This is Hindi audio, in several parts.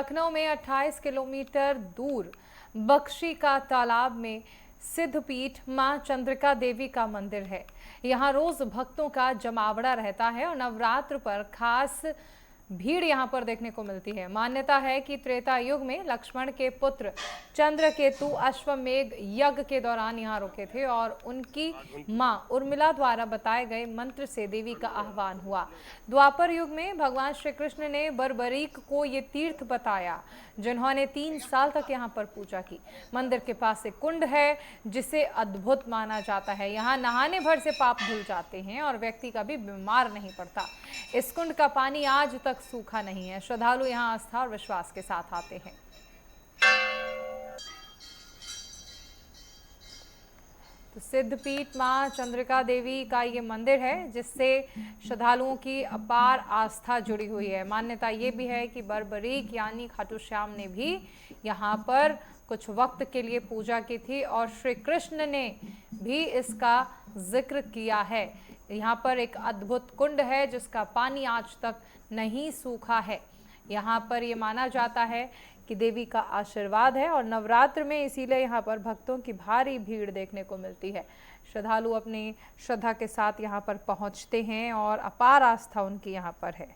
लखनऊ में 28 किलोमीटर दूर बख्शी का तालाब में सिद्धपीठ मां चंद्रिका देवी का मंदिर है। यहां रोज भक्तों का जमावड़ा रहता है और नवरात्र पर खास भीड़ यहां पर देखने को मिलती है। मान्यता है कि त्रेता युग में लक्ष्मण के पुत्र चंद्रकेतु अश्वमेघ यज्ञ के दौरान यहां रुके थे और उनकी मां उर्मिला द्वारा बताए गए मंत्र से देवी का आह्वान हुआ। द्वापर युग में भगवान श्री कृष्ण ने बर्बरीक को ये तीर्थ बताया, जिन्होंने 3 साल तक यहाँ पर पूजा की। मंदिर के पास एक कुंड है जिसे अद्भुत माना जाता है। यहाँ नहाने भर से पाप धुल जाते हैं और व्यक्ति कभी बीमार नहीं पड़ता। इस कुंड का पानी आज तक सूखा नहीं है। श्रद्धालु यहाँ आस्था और विश्वास के साथ आते हैं। तो सिद्धपीठ मां चंद्रिका देवी का ये मंदिर है जिससे श्रद्धालुओं की अपार आस्था जुड़ी हुई है। मान्यता ये भी है कि बर्बरीक यानी खाटू श्याम ने भी यहाँ पर कुछ वक्त के लिए पूजा की थी और श्री कृष्ण ने भी इसका जिक्र किया है। यहाँ पर एक अद्भुत कुंड है जिसका पानी आज तक नहीं सूखा है। यहाँ पर ये माना जाता है कि देवी का आशीर्वाद है और नवरात्र में इसीलिए यहाँ पर भक्तों की भारी भीड़ देखने को मिलती है। श्रद्धालु अपनी श्रद्धा के साथ यहाँ पर पहुँचते हैं और अपार आस्था उनकी यहाँ पर है।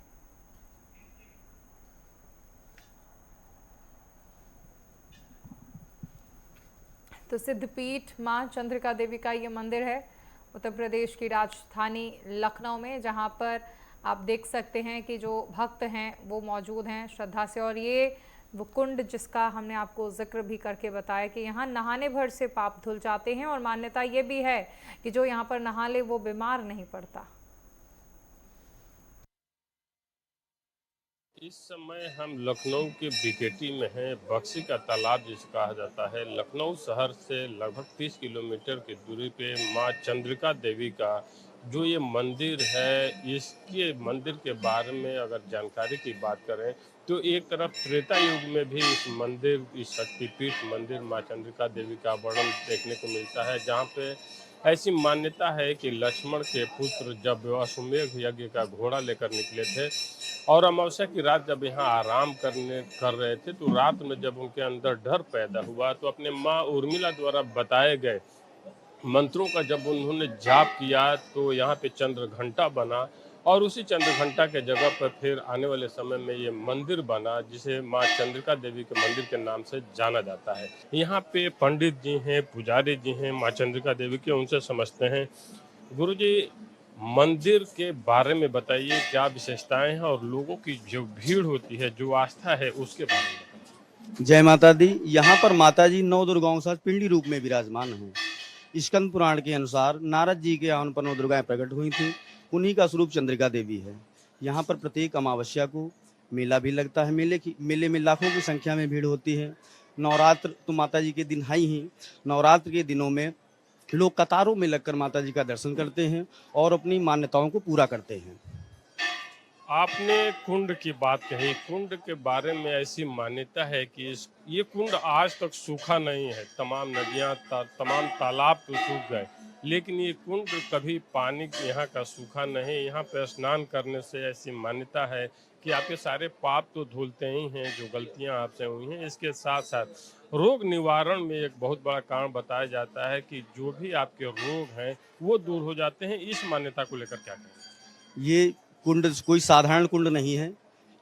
तो सिद्धपीठ मां चंद्रिका देवी का ये मंदिर है उत्तर प्रदेश की राजधानी लखनऊ में, जहाँ पर आप देख सकते हैं कि जो भक्त हैं वो मौजूद हैं श्रद्धा से। और ये वो कुंड जिसका हमने आपको जिक्र भी करके बताया कि यहाँ नहाने भर से पाप धुल जाते हैं और मान्यता ये भी है कि जो यहाँ पर नहा ले वो बीमार नहीं पड़ता। इस समय हम लखनऊ के बीकेटी में हैं। बख्शी का तालाब जिसे कहा जाता है। लखनऊ शहर से लगभग 30 किलोमीटर की दूरी पे मां चंद्रिका देवी का जो ये मंदिर है, इसके मंदिर के बारे में अगर जानकारी की बात करें तो एक तरफ त्रेता युग में भी इस मंदिर, इस शक्तिपीठ मंदिर मां चंद्रिका देवी का वर्णन देखने को मिलता है, जहाँ पे ऐसी मान्यता है कि लक्ष्मण के पुत्र जब अश्वमेघ यज्ञ का घोड़ा लेकर निकले थे और अमावस्या की रात जब यहाँ आराम कर रहे थे, तो रात में जब उनके अंदर डर पैदा हुआ तो अपने माँ उर्मिला द्वारा बताए गए मंत्रों का जब उन्होंने जाप किया तो यहाँ पे चंद्र घंटा बना और उसी चंद्र घंटा के जगह पर फिर आने वाले समय में ये मंदिर बना जिसे माँ चंद्रिका देवी के मंदिर के नाम से जाना जाता है। यहाँ पे पंडित जी हैं, पुजारी जी हैं माँ चंद्रिका देवी के, उनसे समझते हैं। गुरु जी, मंदिर के बारे में बताइए, क्या विशेषताएं हैं और लोगों की जो भीड़ होती है, जो आस्था है, उसके बारे में बताइए। जय माता दी। यहाँ पर माता जी 9 दुर्गाओं के साथ पिंडी रूप में विराजमान हैं। स्कंद पुराण के अनुसार नारद जी के आह्वान पर 9 दुर्गाएं प्रकट हुई थी, उन्हीं का स्वरूप चंद्रिका देवी है। यहाँ पर प्रत्येक अमावस्या को मेला भी लगता है। मेले में लाखों की संख्या में भीड़ होती है। नवरात्र तो माता जी के दिन है ही। नवरात्र के दिनों में लोग कतारों में लगकर माता जी का दर्शन करते हैं और अपनी मान्यताओं को पूरा करते हैं। आपने कुंड की बात कही। कुंड के बारे में ऐसी मान्यता है कि ये कुंड आज तक सूखा नहीं है। तमाम नदियां, तमाम तालाब तो सूख गए, लेकिन ये कुंड कभी पानी यहाँ का सूखा नहीं। यहाँ पे स्नान करने से ऐसी मान्यता है कि आपके सारे पाप तो धुलते ही हैं, जो गलतियाँ आपसे हुई हैं। इसके साथ साथ रोग निवारण में एक बहुत बड़ा कारण बताया जाता है कि जो भी आपके रोग हैं वो दूर हो जाते हैं। इस मान्यता को लेकर क्या कहें? ये कुंड कोई साधारण कुंड नहीं है।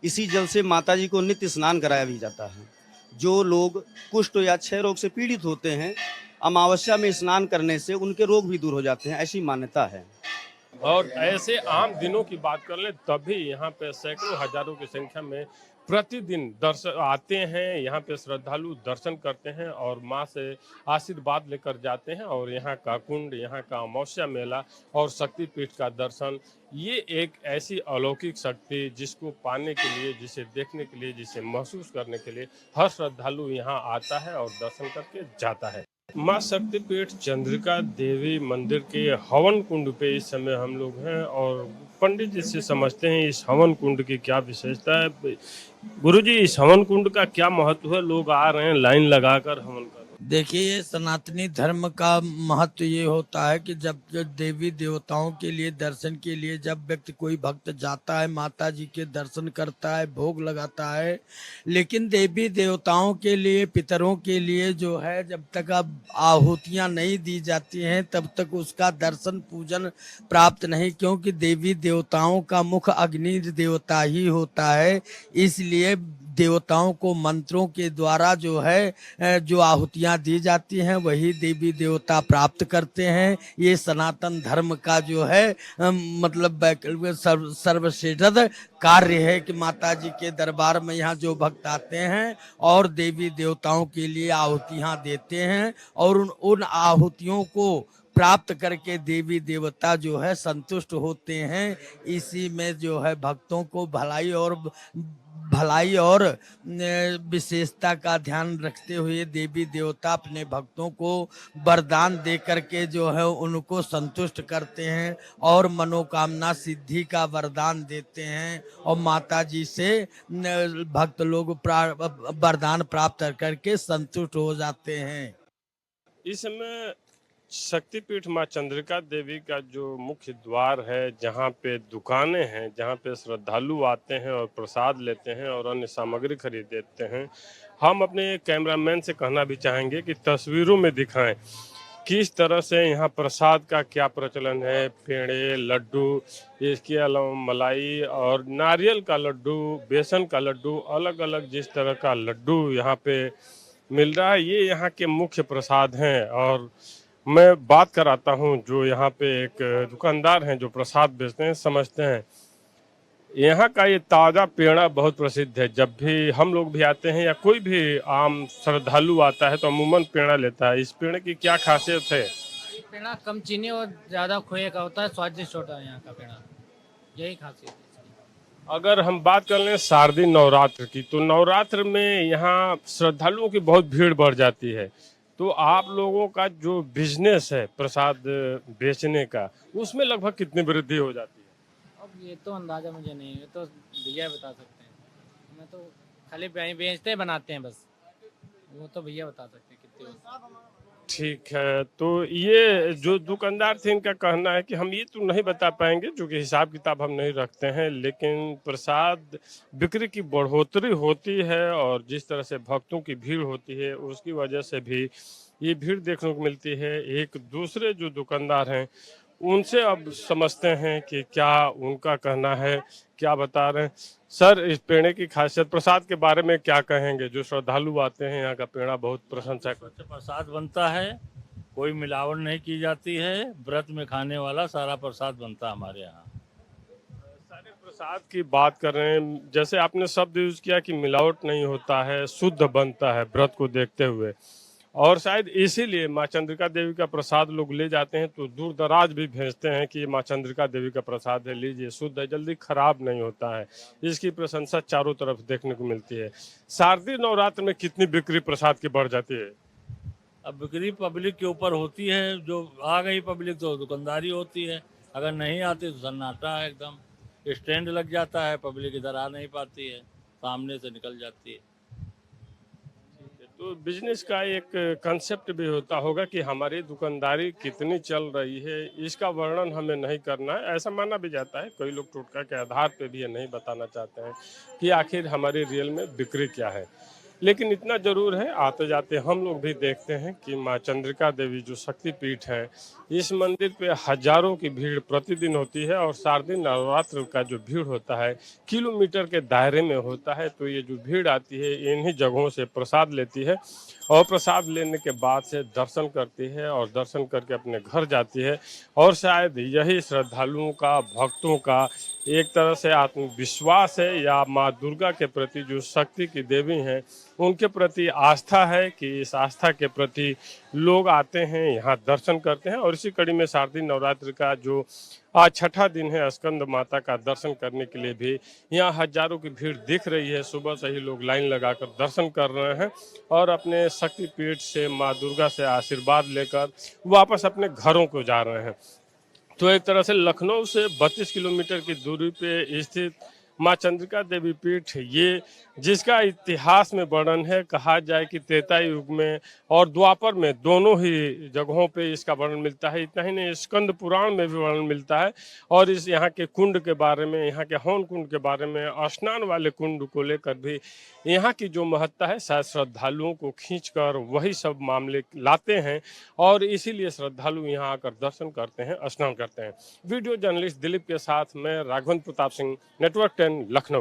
इसी जल से माता जी को नित्य स्नान कराया भी जाता है। जो लोग कुष्ठ या क्षय रोग से पीड़ित होते हैं, अमावस्या में स्नान करने से उनके रोग भी दूर हो जाते हैं, ऐसी मान्यता है। और ऐसे आम दिनों की बात कर लें तभी यहाँ पे सैकड़ों हजारों की संख्या में प्रतिदिन दर्शन आते हैं। यहाँ पे श्रद्धालु दर्शन करते हैं और माँ से आशीर्वाद लेकर जाते हैं। और यहाँ का कुंड, यहाँ का अमावस्या मेला और शक्तिपीठ का दर्शन, ये एक ऐसी अलौकिक शक्ति जिसको पाने के लिए, जिसे देखने के लिए, जिसे महसूस करने के लिए हर श्रद्धालु यहाँ आता है और दर्शन करके जाता है। माँ शक्तिपीठ चंद्रिका देवी मंदिर के हवन कुंड पे इस समय हम लोग हैं और पंडित जी से समझते हैं इस हवन कुंड की क्या विशेषता है। गुरुजी, इस हवन कुंड का क्या महत्व है? लोग आ रहे हैं लाइन लगाकर हवन कर। देखिए, सनातनी धर्म का महत्व ये होता है कि जब जब देवी देवताओं के लिए दर्शन के लिए जब व्यक्ति कोई भक्त जाता है, माता जी के दर्शन करता है, भोग लगाता है, लेकिन देवी देवताओं के लिए, पितरों के लिए जो है, जब तक अब आहुतियां नहीं दी जाती हैं तब तक उसका दर्शन पूजन प्राप्त नहीं, क्योंकि देवी देवताओं का मुख अग्नि देवता ही होता है। इसलिए देवताओं को मंत्रों के द्वारा जो है जो आहुतियां दी जाती हैं वही देवी देवता प्राप्त करते हैं। ये सनातन धर्म का जो है मतलब सर्वश्रेष्ठ कार्य है कि माता जी के दरबार में यहाँ जो भक्त आते हैं और देवी देवताओं के लिए आहुतियां देते हैं और उन आहुतियों को प्राप्त करके देवी देवता जो है संतुष्ट होते हैं। इसी में जो है भक्तों को भलाई और विशेषता का ध्यान रखते हुए देवी देवता अपने भक्तों को वरदान दे करके जो है उनको संतुष्ट करते हैं और मनोकामना सिद्धि का वरदान देते हैं और माता जी से भक्त लोग वरदान प्राप्त करके संतुष्ट हो जाते हैं। इस समय शक्तिपीठ माँ चंद्रिका देवी का जो मुख्य द्वार है, जहाँ पे दुकानें हैं, जहाँ पे श्रद्धालु आते हैं और प्रसाद लेते हैं और अन्य सामग्री खरीदते हैं, हम अपने कैमरामैन से कहना भी चाहेंगे कि तस्वीरों में दिखाएं किस तरह से यहाँ प्रसाद का क्या प्रचलन है। पेड़े, लड्डू, इसके अलावा मलाई और नारियल का लड्डू, बेसन का लड्डू, अलग अलग जिस तरह का लड्डू यहाँ पे मिल रहा है, ये यहाँ के मुख्य प्रसाद हैं। और मैं बात कराता हूँ जो यहाँ पे एक दुकानदार हैं जो प्रसाद बेचते हैं, समझते हैं। यहाँ का ये ताज़ा पेड़ा बहुत प्रसिद्ध है। जब भी हम लोग भी आते हैं या कोई भी आम श्रद्धालु आता है तो अमूमन पेड़ा लेता है। इस पेड़े की क्या खासियत है? पेड़ा कम चीनी और ज़्यादा खोए का होता है, स्वादिष्ट होता है यहाँ का पेड़ा, यही खासियत है। अगर हम बात कर लें शारदीय नवरात्र की, तो नवरात्र में यहाँ श्रद्धालुओं की बहुत भीड़ बढ़ जाती है। तो आप लोगों का जो बिजनेस है प्रसाद बेचने का, उसमें लगभग कितनी वृद्धि हो जाती है? अब ये तो अंदाज़ा मुझे नहीं है, तो भैया बता सकते हैं। मैं तो खाली बेचते बनाते हैं बस, वो तो भैया बता सकते हैं कितने होते हैं। ठीक है, तो ये जो दुकानदार थे इनका कहना है कि हम ये तो नहीं बता पाएंगे, जो कि हिसाब किताब हम नहीं रखते हैं, लेकिन प्रसाद बिक्री की बढ़ोतरी होती है और जिस तरह से भक्तों की भीड़ होती है उसकी वजह से भी ये भीड़ देखने को मिलती है। एक दूसरे जो दुकानदार हैं उनसे अब समझते हैं कि क्या उनका कहना है, क्या बता रहे हैं। सर, इस पेड़े की खासियत, प्रसाद के बारे में क्या कहेंगे? जो श्रद्धालु आते हैं यहाँ का पेड़ा बहुत प्रशंसा करते हैं। प्रसाद बनता है, कोई मिलावट नहीं की जाती है, व्रत में खाने वाला सारा प्रसाद बनता है हमारे यहाँ। सारे प्रसाद की बात कर रहे हैं, जैसे आपने शब्द यूज किया कि मिलावट नहीं होता है, शुद्ध बनता है व्रत को देखते हुए, और शायद इसीलिए माँ चंद्रिका देवी का प्रसाद लोग ले जाते हैं तो दूर दराज भी भेजते हैं कि माँ चंद्रिका देवी का प्रसाद है, लीजिए, शुद्ध है, जल्दी खराब नहीं होता है। इसकी प्रशंसा चारों तरफ देखने को मिलती है। शारदीय नवरात्र में कितनी बिक्री प्रसाद की बढ़ जाती है? अब बिक्री पब्लिक के ऊपर होती है, जो आ गई पब्लिक तो दुकानदारी होती है, अगर नहीं आती तो सन्नाटा है एकदम, स्टैंड लग जाता है, पब्लिक इधर आ नहीं पाती है, सामने से निकल जाती है। तो बिजनेस का एक कंसेप्ट भी होता होगा कि हमारी दुकानदारी कितनी चल रही है, इसका वर्णन हमें नहीं करना है, ऐसा माना भी जाता है। कई लोग टोटका के आधार पे भी ये नहीं बताना चाहते हैं कि आखिर हमारी रियल में बिक्री क्या है। लेकिन इतना जरूर है, आते जाते हम लोग भी देखते हैं कि माँ चंद्रिका देवी जो शक्तिपीठ है, इस मंदिर पे हजारों की भीड़ प्रतिदिन होती है और शारदीय नवरात्र का जो भीड़ होता है किलोमीटर के दायरे में होता है। तो ये जो भीड़ आती है इन्हीं जगहों से प्रसाद लेती है और प्रसाद लेने के बाद से दर्शन करती है और दर्शन करके अपने घर जाती है। और शायद यही श्रद्धालुओं का, भक्तों का एक तरह से आत्मविश्वास है या माँ दुर्गा के प्रति, जो शक्ति की देवी हैं, उनके प्रति आस्था है कि इस आस्था के प्रति लोग आते हैं, यहाँ दर्शन करते हैं। और इसी कड़ी में शारदीय नवरात्र का जो आज छठा दिन है, स्कंद माता का दर्शन करने के लिए भी यहाँ हजारों की भीड़ दिख रही है। सुबह से ही लोग लाइन लगाकर दर्शन कर रहे हैं और अपने शक्तिपीठ से माँ दुर्गा से आशीर्वाद लेकर वापस अपने घरों को जा रहे हैं। तो एक तरह से लखनऊ से 32 किलोमीटर की दूरी पे स्थित माँ चंद्रिका देवी पीठ, ये जिसका इतिहास में वर्णन है, कहा जाए कि त्रेता युग में और द्वापर में दोनों ही जगहों पे इसका वर्णन मिलता है। इतना ही नहीं, स्कंद पुराण में भी वर्णन मिलता है। और इस यहाँ के कुंड के बारे में, यहाँ के हवन कुंड के बारे में, स्नान वाले कुंड को लेकर भी यहाँ की जो महत्ता है, शायद श्रद्धालुओं को खींचकर वही सब मामले लाते हैं और इसीलिए श्रद्धालु यहाँ आकर दर्शन करते हैं, स्नान करते हैं। वीडियो जर्नलिस्ट दिलीप के साथ मैं राघवेंद्र प्रताप सिंह, नेटवर्क 10, लखनऊ।